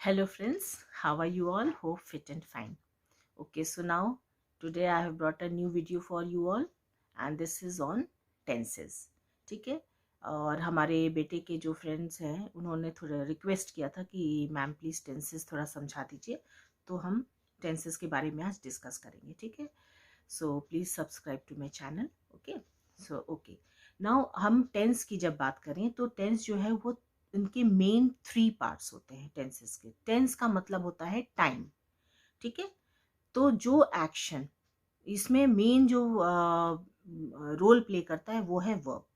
Hello friends, how are you all? Hope fit and fine. Okay, so now today I have brought a new video for you all and this is on tenses. ठीक है, और हमारे बेटे के जो friends हैं उन्होंने थोड़ा रिक्वेस्ट किया था कि मैम प्लीज़ टेंसेस थोड़ा समझा दीजिए, तो हम टेंसेस के बारे में आज डिस्कस करेंगे. ठीक है, सो please subscribe to my channel. Okay, now हम टेंस की जब बात करें तो टेंस जो है वो इनके मेन 3 पार्ट्स होते हैं टेंसेस के. टेंस का मतलब होता है टाइम. ठीक है, तो जो एक्शन इसमें मेन जो रोल प्ले करता है वो है वर्ब.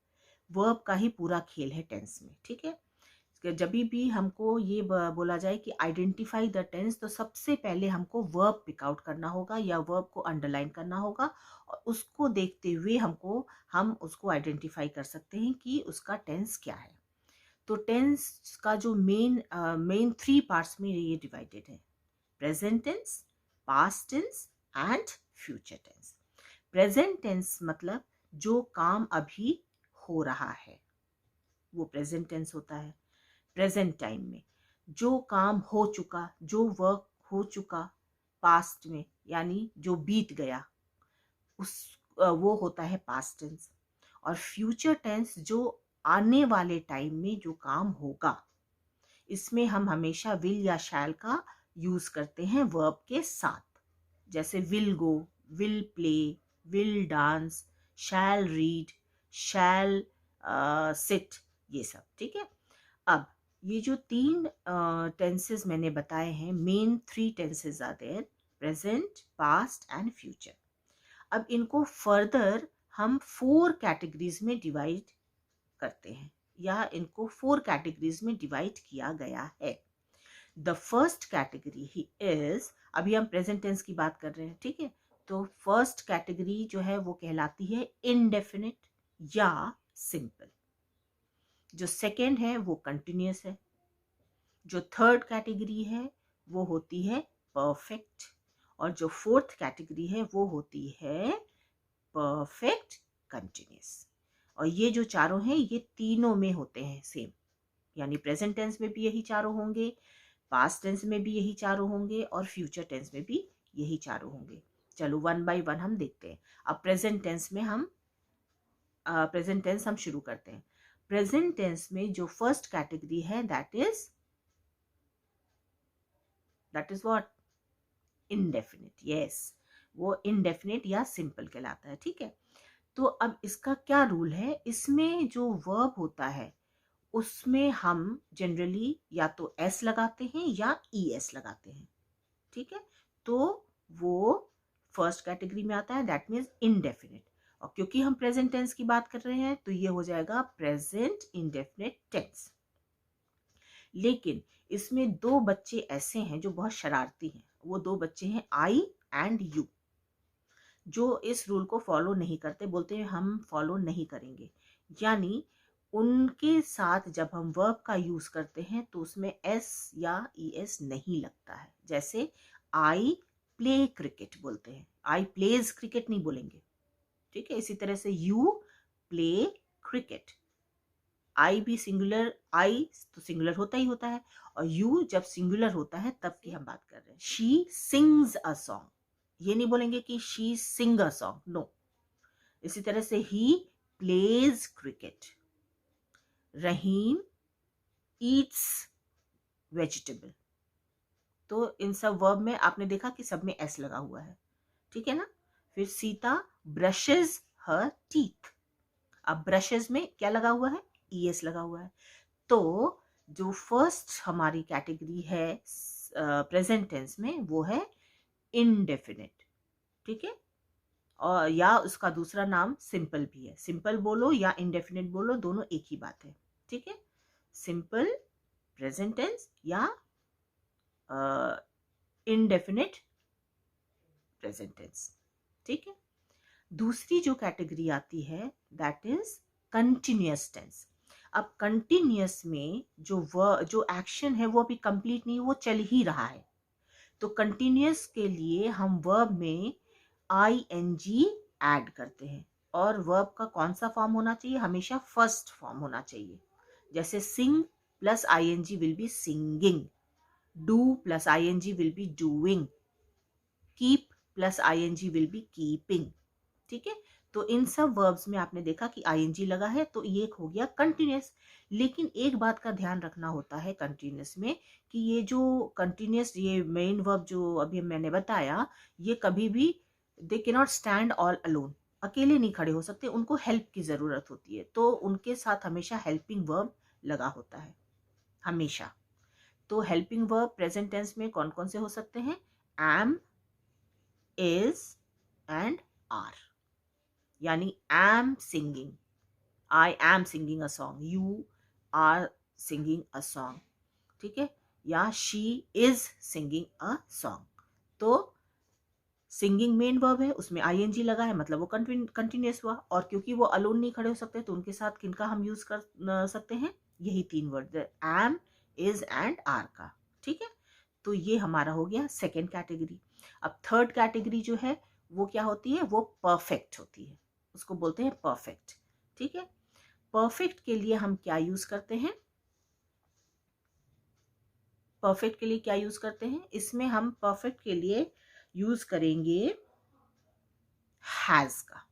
वर्ब का ही पूरा खेल है टेंस में. ठीक है, जब भी हमको ये बोला जाए कि आइडेंटिफाई द टेंस, तो सबसे पहले हमको वर्ब पिक आउट करना होगा या वर्ब को अंडरलाइन करना होगा और उसको देखते हुए हम उसको आइडेंटिफाई कर सकते हैं कि उसका टेंस क्या है. तो टेंस का जो मेन 3 पार्ट्स में ये डिवाइडेड है: present tense, past tense and future tense. Present tense मतलब जो काम अभी हो रहा है वो प्रेजेंट टेंस होता है. प्रेजेंट टाइम में जो काम हो चुका, जो वर्क हो चुका पास्ट में, यानी जो बीत गया, उस वो होता है पास्ट टेंस. और फ्यूचर टेंस जो आने वाले टाइम में जो काम होगा, इसमें हम हमेशा विल या शैल का यूज करते हैं वर्ब के साथ. जैसे will go, will play, will dance, shall read, shall sit, ये सब. ठीक है, अब ये जो 3 टेंसेस मैंने बताए हैं, main 3 tenses are there: present, past and future. अब इनको फर्दर हम 4 कैटेगरीज में डिवाइड करते हैं, या इनको 4 कैटेगरीज में डिवाइड किया गया है. The first category he is, अभी हम प्रेजेंट टेंस की बात कर रहे हैं. ठीक है, तो फर्स्ट कैटेगरी जो है वो कहलाती है इनडेफिनिट या सिंपल. जो सेकेंड है वो कंटिन्यूस है. जो थर्ड कैटेगरी है वो होती है परफेक्ट. और जो फोर्थ कैटेगरी है वो होती है परफेक्ट कंटिन्यूस. और ये जो चारों हैं ये तीनों में होते हैं सेम, यानी प्रेजेंट टेंस में भी यही चारों होंगे, पास्ट टेंस में भी यही चारों होंगे और फ्यूचर टेंस में भी यही चारों होंगे. चलो वन बाय वन हम देखते हैं. अब प्रेजेंट टेंस हम शुरू करते हैं. प्रेजेंट टेंस में जो फर्स्ट कैटेगरी है that is what? Indefinite. Yes, वो इनडेफिनिट या सिंपल कहलाता है. ठीक है, तो अब इसका क्या रूल है? इसमें जो वर्ब होता है उसमें हम जनरली या तो एस लगाते हैं या ई एस लगाते हैं. ठीक है, तो वो फर्स्ट कैटेगरी में आता है, दैट मीन्स इनडेफिनिट. और क्योंकि हम प्रेजेंट टेंस की बात कर रहे हैं तो ये हो जाएगा प्रेजेंट इंडेफिनिट टेंस. लेकिन इसमें 2 बच्चे ऐसे हैं जो बहुत शरारती हैं. वो 2 बच्चे हैं आई एंड यू, जो इस रूल को फॉलो नहीं करते, बोलते हैं हम फॉलो नहीं करेंगे. यानी उनके साथ जब हम वर्ब का यूज करते हैं तो उसमें एस या ई एस नहीं लगता है. जैसे आई प्ले क्रिकेट बोलते हैं, आई प्लेज क्रिकेट नहीं बोलेंगे. ठीक है, इसी तरह से यू प्ले क्रिकेट. आई भी सिंगुलर, आई तो सिंगुलर होता ही होता है, और यू जब सिंगुलर होता है तब की हम बात कर रहे हैं. शी सिंग्स अ सॉन्ग, ये नहीं बोलेंगे कि she sing a song, no. इसी तरह से ही plays cricket. Rahim eats vegetable. तो इन सब वर्ब में आपने देखा कि सब में एस लगा हुआ है. ठीक है ना. फिर सीता ब्रशेज हर टीथ. अब ब्रशेज में क्या लगा हुआ है? ई एस लगा हुआ है. तो जो फर्स्ट हमारी कैटेगरी है प्रेजेंट टेंस में वो है इनडेफिनिट. ठीक है, और या उसका दूसरा नाम सिंपल भी है. सिंपल बोलो या इंडेफिनिट बोलो, दोनों एक ही बात है. ठीक है, सिंपल प्रेजेंट टेंस या इनडेफिनिट प्रेजेंट टेंस. ठीक है, दूसरी जो कैटेगरी आती है दैट इज कंटिन्यूअस टेंस. अब कंटिन्यूअस में जो एक्शन है वो अभी कंप्लीट नहीं, वो चल ही रहा है. तो कंटिन्यूअस के लिए हम वर्ब में ing ऐड करते हैं. और वर्ब का कौन सा फॉर्म होना चाहिए? हमेशा फर्स्ट फॉर्म होना चाहिए. जैसे sing plus ing will be singing. Do plus ING will be doing, keep plus ING will be keeping. ठीक है, तो इन सब वर्ब्स में आपने देखा कि आईएनजी लगा है, तो ये एक हो गया कंटिन्यूअस। लेकिन एक बात का ध्यान रखना होता है कंटिन्यूअस में कि ये जो कंटिन्यूअस, ये मेन वर्ब जो अभी मैंने बताया, ये कभी भी they can not stand all alone, अकेले नहीं खड़े हो सकते, उनको हेल्प की जरूरत होती है, तो उनके साथ हमेशा हेल्पिंग वर्ब लगा होता है हमेशा। तो हेल्पिंग वर्ब प्रेजेंट टेंस में कौन कौन से हो सकते हैं? Am, is and are. यानी am singing, I am singing a song, you are singing a song, ठीक है, या she is singing a song. तो सिंगिंग मेन वर्ब है, उसमें आईएनजी लगा है, मतलब वो कंटिन्यूअस हुआ, और क्योंकि वो अलोन नहीं खड़े हो सकते तो उनके साथ किनका हम यूज कर सकते हैं? यही तीन word, am, is and are का। ठीक है, तो ये हमारा हो गया सेकेंड कैटेगरी। अब थर्ड कैटेगरी जो है वो क्या होती है? वो परफेक्ट होती है, उसको बोलते हैं परफेक्ट। ठीक है, परफेक्ट के लिए हम क्या यूज करते हैं? परफेक्ट के लिए क्या यूज करते हैं? इसमें हम परफेक्ट के लिए यूज करेंगे हैज का।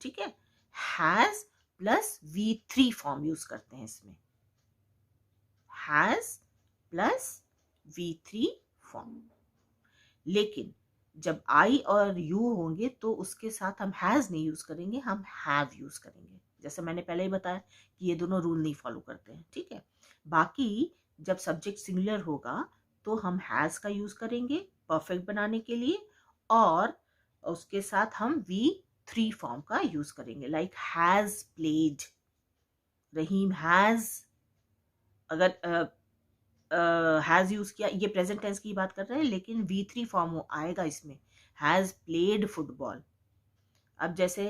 ठीक है, has plus V3 form use करते हैं इसमें, हैज प्लस V3 फॉर्म। लेकिन जब आई और यू होंगे तो उसके साथ हम हैज नहीं यूज करेंगे, हम हैव यूज करेंगे। जैसे मैंने पहले ही बताया कि ये दोनों रूल नहीं फॉलो करते हैं। ठीक है, बाकी जब सब्जेक्ट सिंगुलर होगा तो हम हैज का यूज करेंगे परफेक्ट बनाने के लिए, और उसके साथ हम V3 फॉर्म का यूज करेंगे, like has played, Rahim has. अगर हैज यूज किया, ये प्रेजेंट टेंस की बात कर रहे हैं, लेकिन V3 फॉर्म आएगा इसमें, हैज प्लेड फुटबॉल। अब जैसे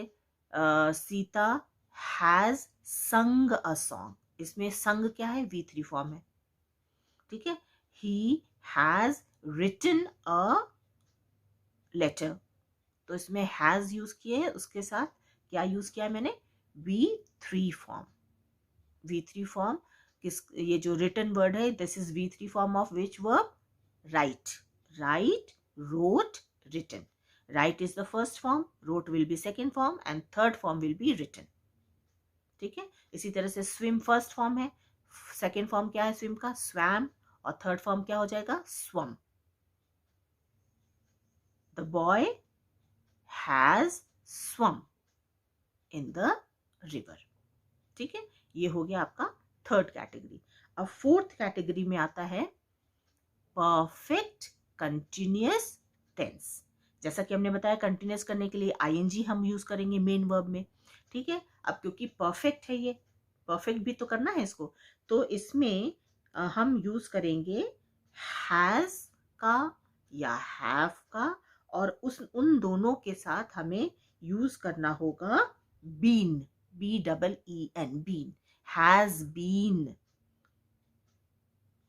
सीता हैज संग अ सॉन्ग, इसमें संग क्या है? V3 फॉर्म है। ठीक है, he has written a letter, तो इसमें हैज यूज किए है, उसके साथ क्या यूज किया है मैंने? V3 form. V3 फॉर्म किस, ये जो रिटन वर्ड है, this is V3 form of which verb? Write, write, wrote, written. Write is the first form, wrote will be second form, and third form will be written. ठीक है, इसी तरह से swim first form है, second form क्या है swim का? Swum, और थर्ड फॉर्म क्या हो जाएगा? Swam. The boy has swam in the river. ठीक है, ये हो गया आपका थर्ड कैटेगरी। अब फोर्थ कैटेगरी में आता है परफेक्ट कंटिन्यूअस टेंस। जैसा कि हमने बताया कंटिन्यूअस करने के लिए आईएनजी हम यूज करेंगे मेन वर्ब में। ठीक है, अब क्योंकि परफेक्ट है, ये परफेक्ट भी तो करना है इसको, तो इसमें हम यूज करेंगे हैज का या हैव का, और उन दोनों के साथ हमें यूज करना होगा been, BEEN, been, has been,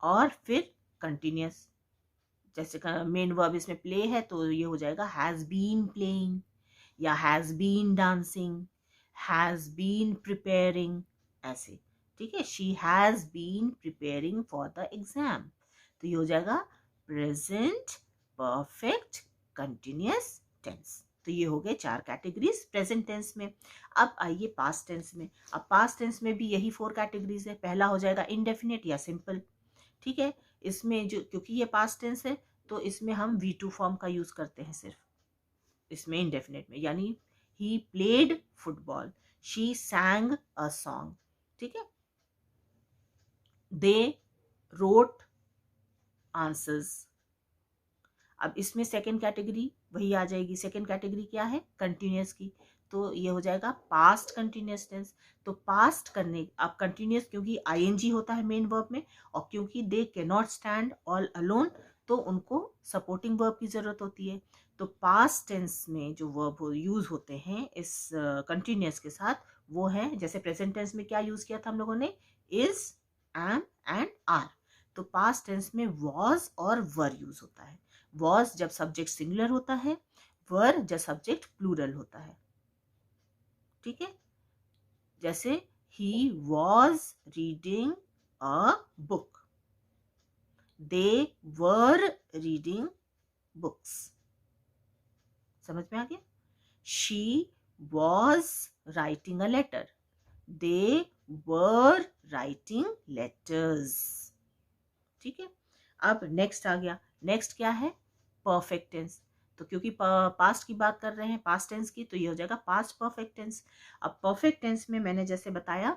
और फिर कंटिन्यूअस। जैसे मेन वर्ब इसमें प्ले है तो ये हो जाएगा हैज बीन प्लेइंग, या has been dancing, has been preparing, ऐसे। ठीक है, she has been preparing for the exam, तो ये हो जाएगा प्रेजेंट परफेक्ट कंटिन्यूअस टेंस। तो ये हो गए चार कैटेगरीज प्रेजेंट टेंस में। अब आइए पास्ट टेंस में। अब पास्ट टेंस में भी यही फोर कैटेगरीज है। पहला हो जाएगा इंडेफिनिट या सिंपल। ठीक है, इसमें जो, क्योंकि ये पास्ट टेंस है तो इसमें हम V2 फॉर्म का यूज करते हैं सिर्फ, इसमें इंडेफिनिट में, यानी he played football, she सैंग a song. ठीक है, दे रोट आंसर्स। अब इसमें सेकेंड कैटेगरी वही आ जाएगी। सेकेंड कैटेगरी क्या है? कंटिन्यूअस की, तो ये हो जाएगा पास्ट कंटिन्यूअस टेंस। तो पास्ट करने, अब कंटिन्यूअस क्योंकि आईएनजी होता है मेन वर्ब में, और क्योंकि they can not stand all alone, तो उनको सपोर्टिंग वर्ब की जरूरत होती है। तो पास्ट टेंस में जो वर्ब यूज होते हैं इस कंटिन्यूअस के साथ, वो है, जैसे प्रेजेंट टेंस में क्या यूज किया था हम लोगों ने? Is, am and are. तो पास्ट टेंस में वॉज और वर यूज होता है। वॉज जब सब्जेक्ट सिंगुलर होता है, वर जब सब्जेक्ट प्लूरल होता है। ठीक है, जैसे he was reading a book, they were reading books. समझ में आ गया? She was writing a letter, they were writing letters. ठीक है, अब नेक्स्ट आ गया। नेक्स्ट क्या है? Perfect tense. तो क्योंकि पास्ट की बात कर रहे हैं, पास्ट टेंस की, तो ये हो जाएगा पास्ट परफेक्ट टेंस। अब परफेक्ट टेंस में मैंने जैसे बताया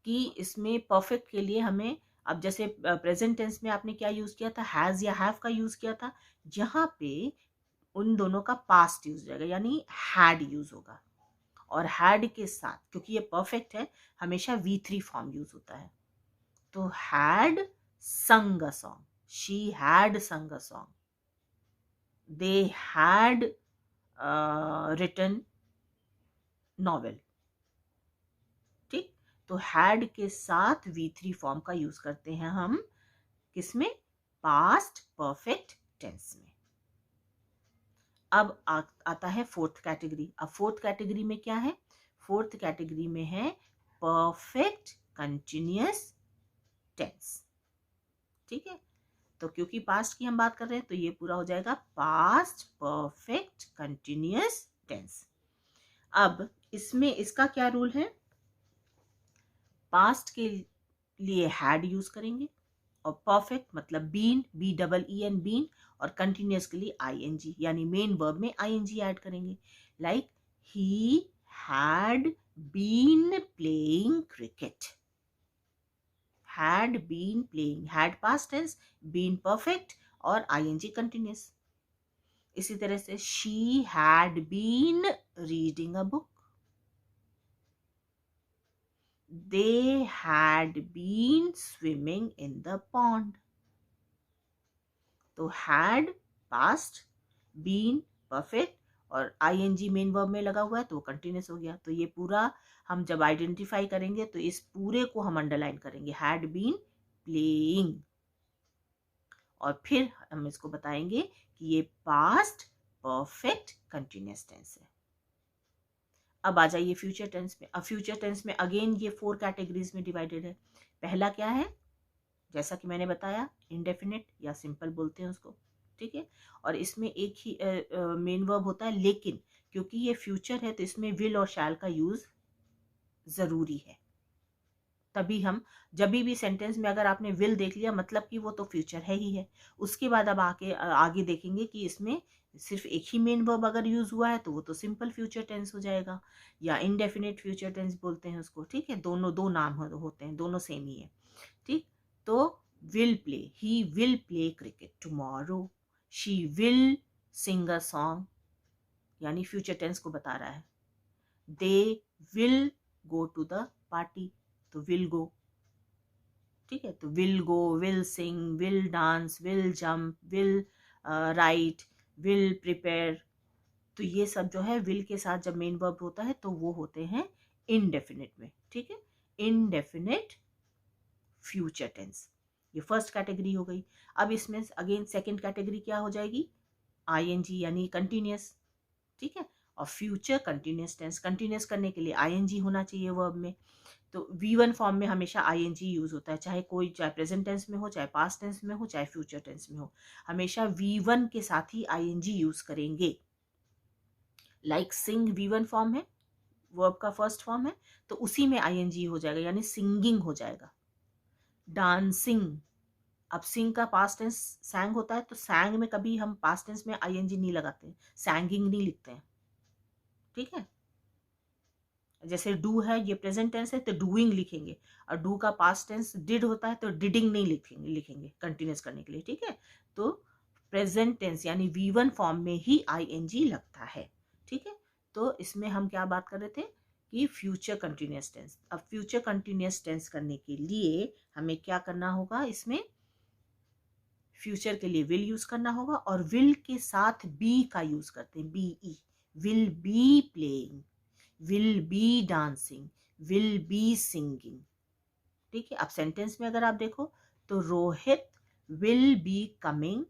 कि इसमें परफेक्ट के लिए हमें, अब जैसे प्रेजेंट टेंस में आपने क्या यूज किया था? हैज या हैव का यूज किया था। यहाँ पे उन दोनों का पास्ट यूज हो जाएगा, यानी हैड यूज होगा। और हैड के साथ, क्योंकि ये परफेक्ट है, हमेशा V3 फॉर्म यूज होता है। तो had sung a song, she had sung a song, they had written novel। ठीक, तो हैड के साथ V3 फॉर्म का यूज करते हैं हम किसमें? पास्ट परफेक्ट टेंस में। अब आता है फोर्थ कैटेगरी। अब फोर्थ कैटेगरी में क्या है? फोर्थ कैटेगरी में है परफेक्ट कंटिन्यूअस टेंस। ठीक है, तो क्योंकि पास्ट की हम बात कर रहे हैं तो ये पूरा हो जाएगा पास्ट परफेक्ट कंटिन्यूअस टेंस। अब इसमें इसका क्या रूल है? पास्ट के लिए हैड यूज करेंगे, और परफेक्ट मतलब बीन, BEEN बीन, और कंटिन्यूअस के लिए ING, यानी मेन वर्ब में ING ऐड करेंगे। Like he had been playing cricket. had been playing, had past tense, been perfect और ING continuous। इसी तरह से she had been reading a book, they had been swimming in the pond। तो had past, been perfect और ING main verb में लगा हुआ है तो वो कंटिन्यूस हो गया। तो ये पूरा हम जब आइडेंटिफाई करेंगे तो इस पूरे को हम अंडरलाइन करेंगे, हैड बीन प्लेइंग, और फिर हम इसको बताएंगे कि ये पास्ट परफेक्ट कंटिन्यूअस टेंस है। अब आ जाइए फ्यूचर टेंस में। अब फ्यूचर टेंस में अगेन ये 4 कैटेगरीज में डिवाइडेड है। पहला क्या है? जैसा कि मैंने बताया, इंडेफिनिट या सिंपल बोलते हैं उसको। ठीक है, और इसमें एक ही मेन वर्ब होता है, लेकिन क्योंकि ये फ्यूचर है तो इसमें विल और शैल का यूज जरूरी है। तभी हम जब भी सेंटेंस में अगर आपने विल देख लिया मतलब कि वो तो फ्यूचर है ही है। उसके बाद अब आगे देखेंगे कि इसमें सिर्फ एक ही मेन वर्ब अगर यूज हुआ है तो वो तो सिंपल फ्यूचर टेंस हो जाएगा, या इनडेफिनिट फ्यूचर टेंस बोलते हैं उसको। ठीक है, दोनों दो नाम होते हैं, दोनों सेम ही है। ठीक, तो will play, he will play cricket tomorrow, she will sing a song, यानी फ्यूचर टेंस को बता रहा है। They will go to the party, तो विल गो। ठीक है, तो will go, will sing, will dance, will jump, will write, will prepare. तो ये सब जो है विल के साथ जब मेन वर्ब होता है तो वो होते हैं इनडेफिनिट में। ठीक है, इनडेफिनिट फ्यूचर टेंस, ये फर्स्ट कैटेगरी हो गई। अब इसमें अगेन सेकंड कैटेगरी क्या हो जाएगी? ING यानी कंटिन्यूअस। ठीक है, और फ्यूचर कंटिन्यूअस टेंस, कंटिन्यूअस करने के लिए ING होना चाहिए वर्ब में। तो V1 फॉर्म में हमेशा ING यूज होता है, चाहे प्रेजेंट टेंस में हो, चाहे पास्ट टेंस में हो, चाहे फ्यूचर टेंस में हो, हमेशा V1 के साथ ही ING यूज करेंगे। लाइक सिंग V1 फॉर्म है, वर्ब का फर्स्ट फॉर्म है, तो उसी में ING हो जाएगा, यानी सिंगिंग हो जाएगा। डांसिंग, अब सिंग का पास्ट टेंस सैंग होता है, तो सैंग में कभी हम पास्ट टेंस में ING नहीं लगाते, सैंगिंग नहीं लिखते हैं। ठीक है, जैसे डू है, ये प्रेजेंट टेंस है तो डूइंग लिखेंगे, और डू का पास्ट टेंस डिड होता है तो डिडिंग नहीं लिखेंगे कंटिन्यूस करने के लिए। ठीक है, तो प्रेजेंट टेंस यानी V1 फॉर्म में ही ING लगता है। ठीक है, तो इसमें हम क्या बात कर रहे थे कि फ्यूचर कंटिन्यूस टेंस। अब फ्यूचर कंटिन्यूस टेंस करने के लिए हमें क्या करना होगा? इसमें फ्यूचर के लिए विल यूज करना होगा, और विल के साथ बी का यूज करते हैं, BE, will be playing, will be dancing, will be singing. ठीक है, अब सेंटेंस में अगर आप देखो तो Rohit will be coming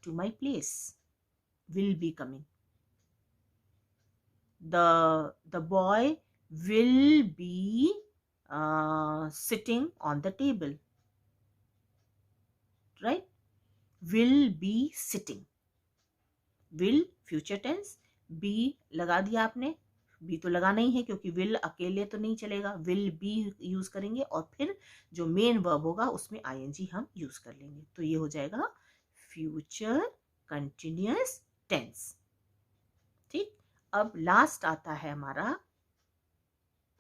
to my place, will be coming. The boy will be sitting on the table, right. Will be sitting, will future tense, be लगा दिया आपने, बी तो लगाना ही है क्योंकि विल अकेले तो नहीं चलेगा, विल बी यूज करेंगे और फिर जो मेन वर्ब होगा उसमें आईएनजी हम यूज कर लेंगे, तो ये हो जाएगा फ्यूचर कंटिन्यूअस टेंस। ठीक, अब लास्ट आता है हमारा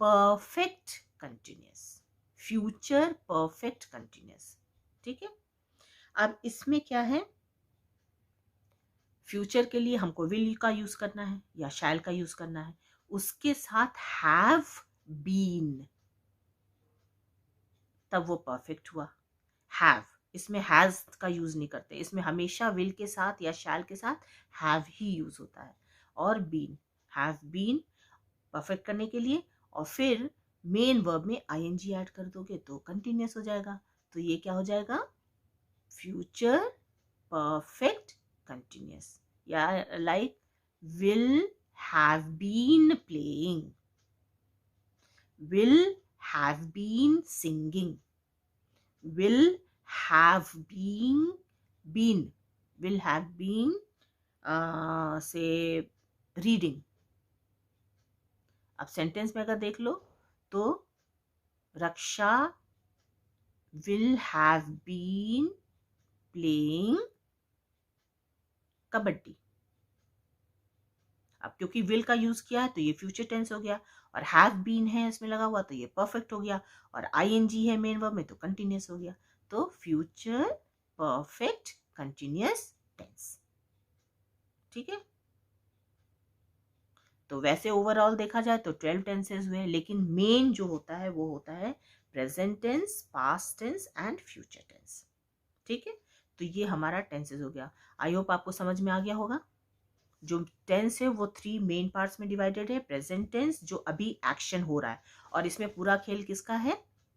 perfect continuous, future perfect continuous. ठीक है, अब इसमें क्या है, फ्यूचर के लिए हमको विल का यूज करना है या शैल का यूज करना है, उसके साथ हैव बीन, तब वो परफेक्ट हुआ। हैव, इसमें हैज का यूज नहीं करते, इसमें हमेशा विल के साथ या शैल के साथ हैव ही यूज होता है। और बीन, हैव बीन परफेक्ट करने के लिए, और फिर मेन वर्ब में आईएनजी ऐड कर दोगे तो कंटिन्यूअस हो जाएगा, तो ये क्या हो जाएगा, फ्यूचर परफेक्ट कंटिन्यूअस। या like will have been playing, will have been singing, will have been will have been say reading। अब सेंटेंस में अगर देख लो तो रक्षा will have been playing kabaddi. अब क्योंकि विल का यूज किया है तो ये फ्यूचर टेंस हो गया, और हैव बीन है इसमें लगा हुआ तो ये परफेक्ट हो गया, और आईएनजी है मेन वर्ब में तो कंटिन्यूअस हो गया, तो फ्यूचर परफेक्ट कंटिन्यूअस टेंस। ठीक है, तो वैसे ओवरऑल देखा जाए तो 12 टेंसेस हुए, लेकिन मेन जो होता है वो होता है present tense, past tense and future tense. ठीक है, तो ये हमारा टेंसेस हो गया। आई होप आपको समझ में आ गया होगा। जो टेंस है वो 3 मेन पार्ट्स में डिवाइडेड है। प्रेजेंट टेंस जो अभी एक्शन हो रहा है, और इसमें पूरा खेल किसका है,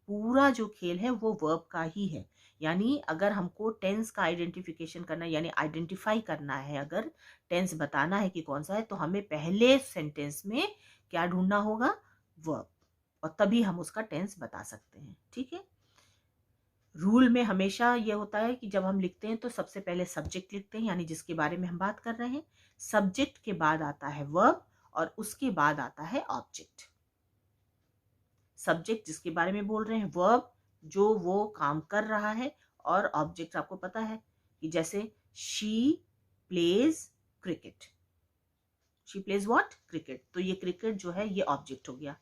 पूरा जो खेल है वो वर्ब का ही है। यानी अगर हमको टेंस का आइडेंटिफिकेशन करना है, यानी आइडेंटिफाई करना है, अगर टेंस बताना है कि कौन सा है, तो हमें पहले सेंटेंस में क्या ढूंढना होगा, वर्ब, और तभी हम उसका टेंस बता सकते हैं। ठीक है, रूल में हमेशा ये होता है कि जब हम लिखते हैं तो सबसे पहले सब्जेक्ट लिखते हैं, यानी जिसके बारे में हम बात कर रहे हैं, सब्जेक्ट के बाद आता है वर्ब, और उसके बाद आता है ऑब्जेक्ट। सब्जेक्ट जिसके बारे में बोल रहे हैं, वर्ब जो वो काम कर रहा है, और ऑब्जेक्ट आपको पता है कि जैसे she plays cricket, she plays what, cricket, तो ये क्रिकेट जो है ये ऑब्जेक्ट हो गया।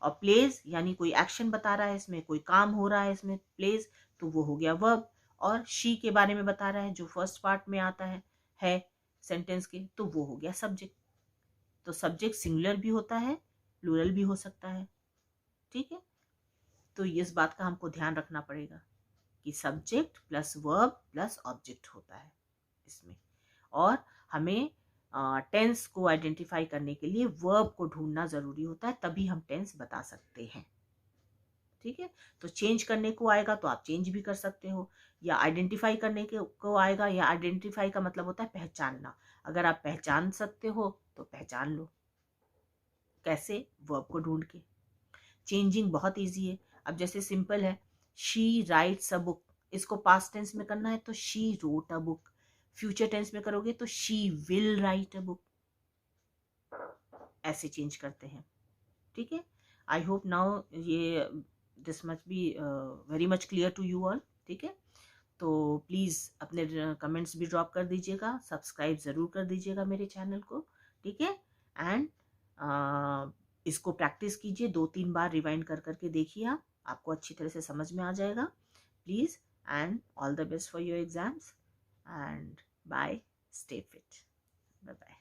और प्लेज यानी कोई एक्शन बता रहा है, इसमें कोई काम हो रहा है इसमें, प्लेज, तो वो हो गया वर्ब। और शी के बारे में बता रहा है जो फर्स्ट पार्ट में आता है सेंटेंस के, तो वो हो गया सब्जेक्ट। तो सब्जेक्ट सिंगुलर भी होता है, प्लूरल भी हो सकता है। ठीक है, तो इस बात का हमको ध्यान रखना पड़ेगा कि subject plus verb plus object होता है इसमें, और हमें टेंस को आइडेंटिफाई करने के लिए वर्ब को ढूंढना जरूरी होता है, तभी हम टेंस बता सकते हैं। ठीक है, तो चेंज करने को आएगा तो आप चेंज भी कर सकते हो, या आइडेंटिफाई करने को आएगा, या आइडेंटिफाई का मतलब होता है पहचानना, अगर आप पहचान सकते हो तो पहचान लो। कैसे, वर्ब को ढूंढ के। चेंजिंग बहुत इजी है। अब जैसे सिंपल है, शी राइट्स अ बुक, इसको पास्ट टेंस में करना है तो she wrote a book, future tense में करोगे तो she will write a book, ऐसे चेंज करते हैं। ठीक है, आई होप नाउ ये this much be very much clear to you all. ठीक है, तो प्लीज़ अपने कमेंट्स भी ड्रॉप कर दीजिएगा, सब्सक्राइब ज़रूर कर दीजिएगा मेरे चैनल को। ठीक है, एंड इसको प्रैक्टिस कीजिए, 2-3 बार रिवाइंड कर करके देखिए, आप आपको अच्छी तरह से समझ में आ जाएगा। Please, and all the best for your exams, and bye, stay fit, bye bye.